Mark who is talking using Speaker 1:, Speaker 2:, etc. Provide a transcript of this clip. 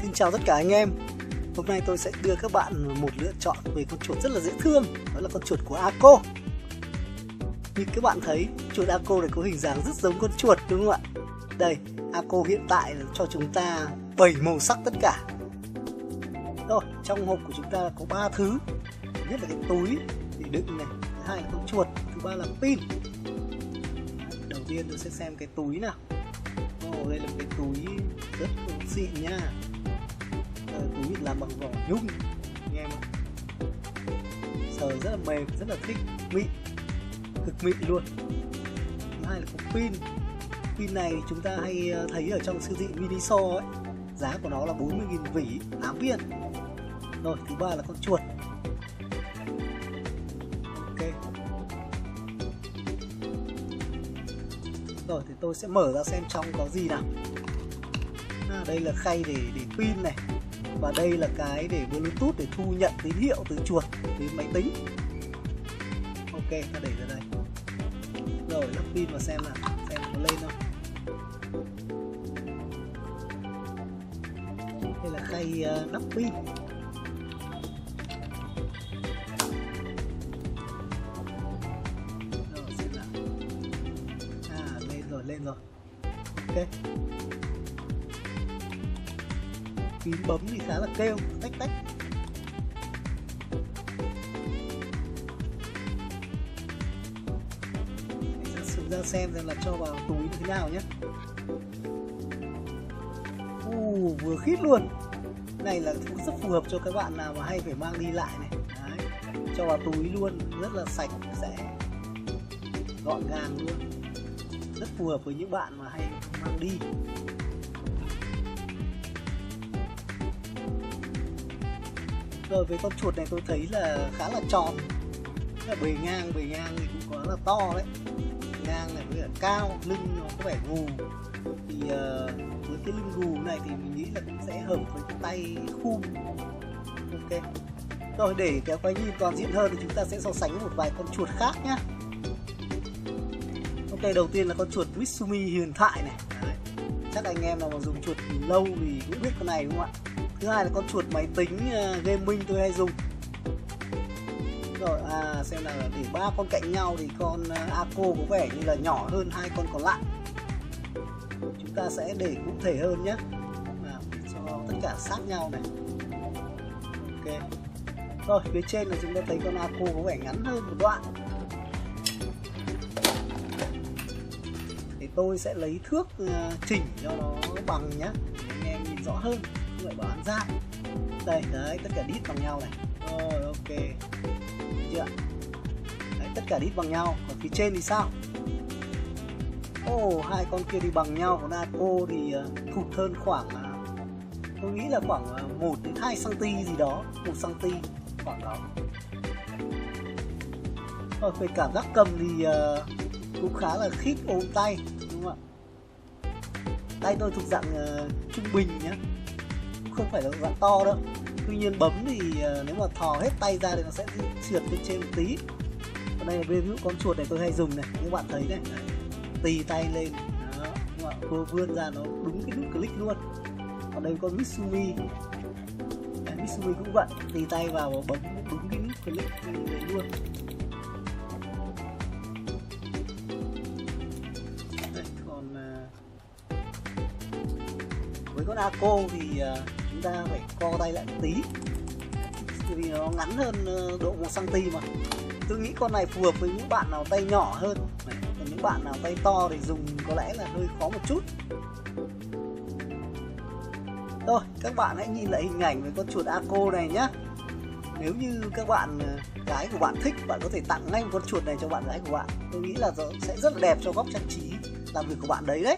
Speaker 1: Xin chào tất cả anh em. Hôm nay tôi sẽ đưa các bạn một lựa chọn về con chuột rất là dễ thương. Đó là con chuột của Ako. Như các bạn thấy, chuột Ako này có hình dáng rất giống con chuột đúng không ạ? Đây, Ako hiện tại là cho chúng ta 7 màu sắc tất cả. Rồi, trong hộp của chúng ta có 3 thứ. Thứ nhất là cái túi để đựng này, thứ hai là con chuột, thứ ba là pin. Đầu tiên tôi sẽ xem cái túi nào. Đây là cái túi rất xịn nha. Túi làm bằng vỏ nhung anh em ạ. Sờ rất là mềm, rất là thích, mịn, cực mịn luôn. Thứ hai là có pin. Pin này chúng ta hay thấy ở trong siêu thị Miniso ấy. Giá của nó là 40.000 vỉ, 8 viên. Rồi, thứ ba là con chuột. Ok. Rồi thì tôi sẽ mở ra xem trong có gì nào. Đây là khay để pin này. Và đây là cái để Bluetooth để thu nhận tín hiệu từ chuột đến máy tính. Ok, ta để ra đây. Rồi lắp pin vào xem nào, xem có lên không. Đây là khay lắp pin. Rồi xem nào. Lên rồi. Ok. Phím bấm thì khá là kêu, tách tách. Ra xem là cho vào túi như thế nào nhé. Vừa khít luôn. Này là rất phù hợp cho các bạn nào mà hay phải mang đi lại này. Đấy. Cho vào túi luôn, rất là sạch sẽ, gọn gàng luôn. Rất phù hợp với những bạn mà hay mang đi. Rồi với con chuột này tôi thấy là khá là tròn, là bề ngang thì cũng có là to đấy, ngang này với cả cao, lưng nó có vẻ gù. Thì với cái lưng gù này thì mình nghĩ là cũng sẽ hợp với cái tay khum. Ok. Rồi để kéo cái nhìn toàn diện hơn thì chúng ta sẽ so sánh một vài con chuột khác nhá. Ok, đầu tiên là con chuột Mitsumi huyền thoại này. Đấy. Chắc anh em nào mà dùng chuột lâu thì cũng biết con này đúng không ạ? Thứ hai là con chuột máy tính gaming tôi hay dùng. Rồi xem nào, để 3 con cạnh nhau thì con Ako có vẻ như là nhỏ hơn hai con còn lại. Chúng ta sẽ để cụ thể hơn nhé. Để cho tất cả sát nhau này. Ok. Rồi phía trên là chúng ta thấy con Ako có vẻ ngắn hơn một đoạn. Thì tôi sẽ lấy thước chỉnh cho nó bằng nhé, để anh em nhìn rõ hơn. Lại bảo ăn ra. Đây, đấy, tất cả đít bằng nhau này. Rồi, ok. Được chưa? Đấy, tất cả đít bằng nhau. Còn phía trên thì sao? Hai con kia thì bằng nhau. Còn Ako thì thụt hơn khoảng, tôi nghĩ là khoảng 1 đến 2 cm gì đó. 1 cm khoảng đó. Rồi, về cảm giác cầm thì cũng khá là khít, ôm tay, đúng không ạ? Tay tôi thuộc dạng trung bình nhé, không phải là dạng to đâu. Tuy nhiên bấm thì nếu mà thò hết tay ra thì nó sẽ trượt lên trên một tí. Còn đây là ví dụ con chuột này tôi hay dùng này, các bạn thấy này, tì tay lên đó, đúng không ạ? Vừa vươn ra nó đúng cái nút click luôn. Còn đây con Mitsumi, Mitsumi cũng vậy, tì tay vào và bấm đúng cái nút click đấy luôn. Đây, còn với con Ako thì chúng ta phải co tay lại một tí, vì nó ngắn hơn độ 1 cm mà. Tôi nghĩ con này phù hợp với những bạn nào tay nhỏ hơn. Còn những bạn nào tay to thì dùng có lẽ là hơi khó một chút. Rồi, các bạn hãy nhìn lại hình ảnh với con chuột Ako này nhé. Nếu như các bạn gái của bạn thích, bạn có thể tặng ngay một con chuột này cho bạn gái của bạn. Tôi nghĩ là sẽ rất là đẹp cho góc trang trí làm việc của bạn đấy đấy.